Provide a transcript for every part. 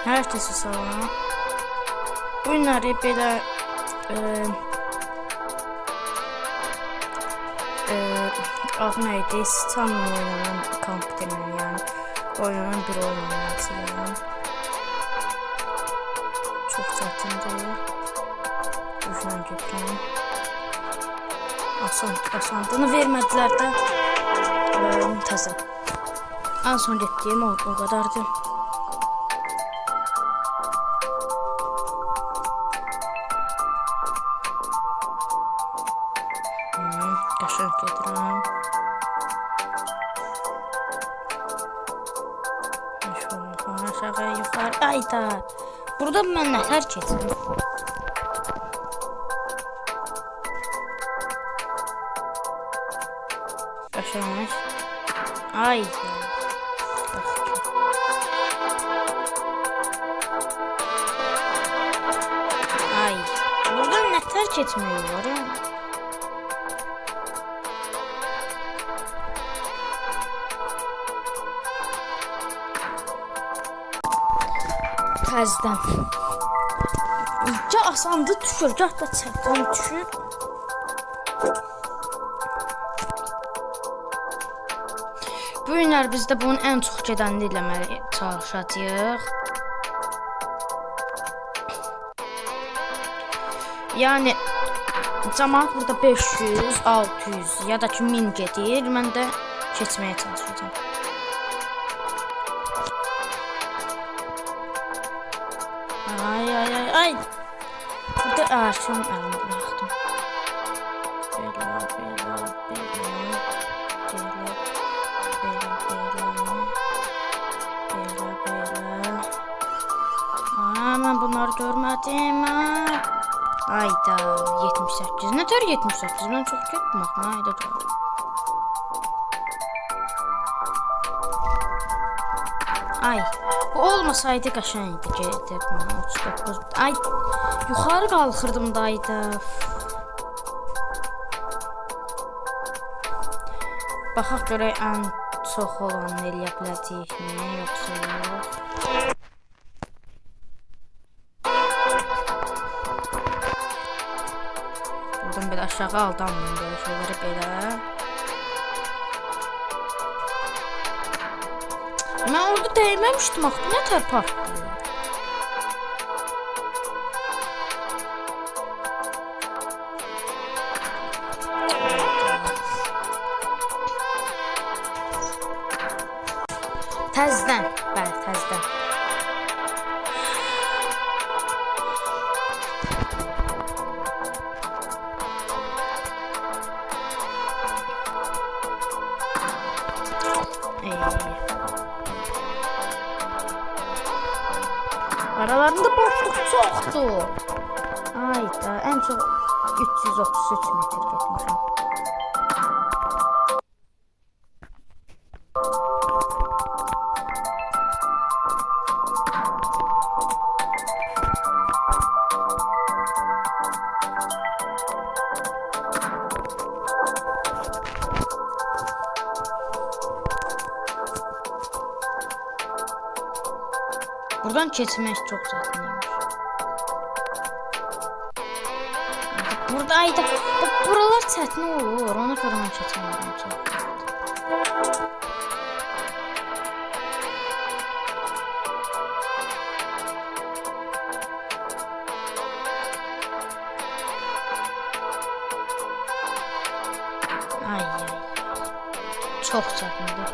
Hər kəsə salam. Bu günləri belə adı neydi? Siçanla oynanan kompüterlə, yəni oynanan bir oyun oynayacağım. Çox çətindir. Üzlə götürəm. Asandını vermədilər də təzə. En son getdiyim o qadardır. Qəşəng gedirəm. Aşağı yuxarı. Ayda. Burada mən nətər keçim? Qəşəng. Ayda. Ay. Burada nətər keçmək var ya? Təzdən. Gah asandı düşür, gah da çətin düşür. Bu günlər bizdə bunun ən çox gedəni eləməli çalışacağıq. Yəni cəmaət burada 500, 600 ya da ki 1000 gedir. Mən də keçməyə çalışacağam. Ay. Burada arşın əlini bıraxdım. Belə. Mən bunları görmədim. Ayda 78. Nətər 78? Mən çox getdim axı. Ayda da. Ay, bu olmasaydı qəşəng idi gedib mən 39. Ay, yuxarı qalxırdım daydı. Baxaq görək ən çox olanı eləyə biləcəyikmi, yoxsa yox. Buradan belə aşağı aldanmayın belə şeyləri belə. Mən orada değməmişdim axı, nətər partlayır? Təzdən, bəli, təzdən. Aralarında boşluq çoxdur. Ayda, ən çox 333 metr getmişəm. Buradan keçmək çox çətinmiş. Burada ayda buralar çətin olur. Ona görə mən keçmədim çox. Ay. Çox çətindir.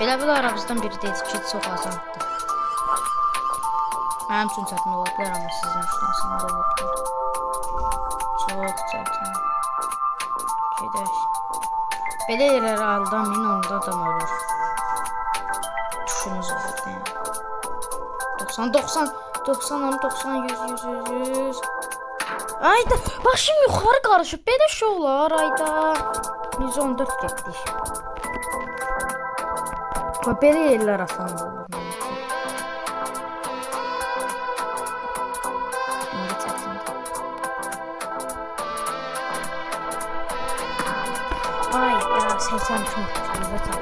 Elə bil aramızdan biri dedi ki, çox azaddır. Mənim üçün çətin ola bilər, amma sizin üçün asan ola bilər. Çox çətin. Gedək. Belə yerlərə aldanmayın, onda adam ölür. Tuşunuz olur, deyəm. 90, 100. Ayda, başım yuxarı qarışıb, belə şey olar, ayda. 114 getdik. Belə yerlər asan olur. Ay, 80 metre.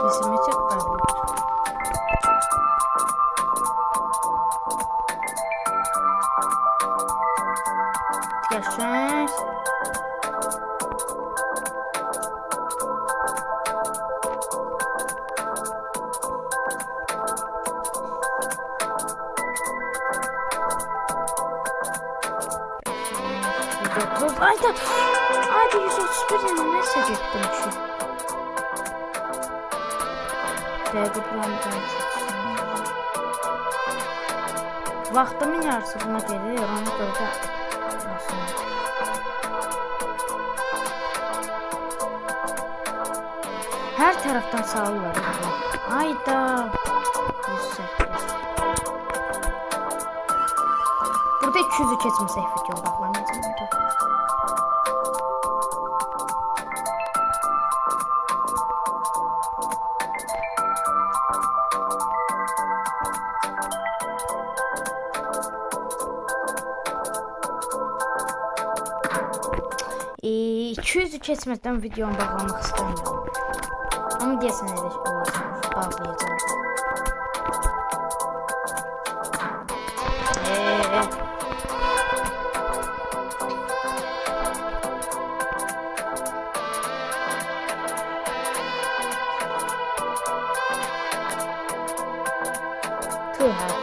İsmet'e kaybolur. Yaşar. Ayda 131 ne seçecektim şu. Dəqiqlərimdən vaxtımın yarısı buna gelir, ona görə də hər tərəfdən sağırlar. Ayda 108. Burada 200'ü keçməsək video baxlamayacağım. Eee 200'ü keçmədən videonu bağlamaq istəmirəm. Ama deyəsən elə olacaq, bağlayacağım.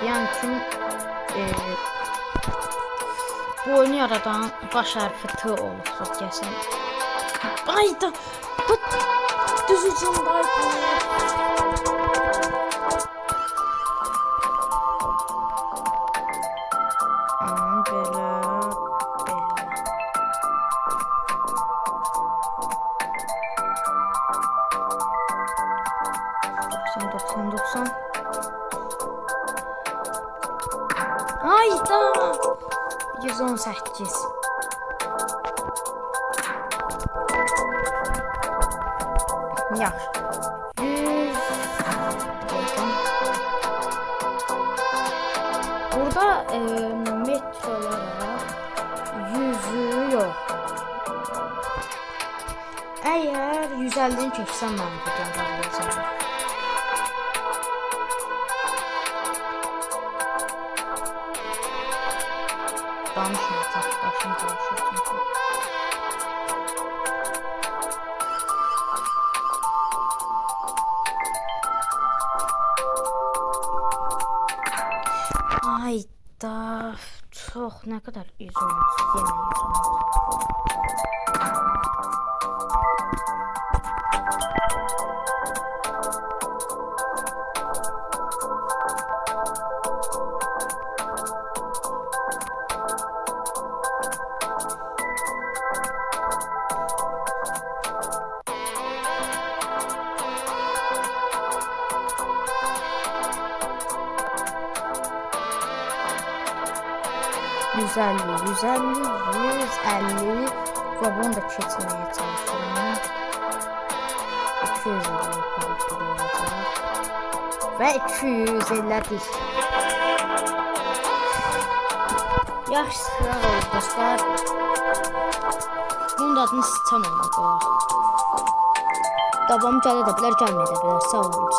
Yani tüm bu oyunu yaradan baş hərfi T olubsa deyəsən. Ayda düzücüm var. Belə. 90. Ayda 118. Yaxşı. 100. Burada metrolara 100'ü yok. Eğer 150'ni çeksem ben videoyu bağlayacağım. Danışmayacaq, başım danışır çünki. Ayda çox, nə qədər 113, yenə 113. Güzelli ve bunu da keçmeye çalışıyorum. 250 olacak ve 250'dik. Yaxşı sıra oldu dostlar. Bunun da adını sıçan olmaq olar. Davam gələ də bilər, gəlməyə də bilər. Sağ olun.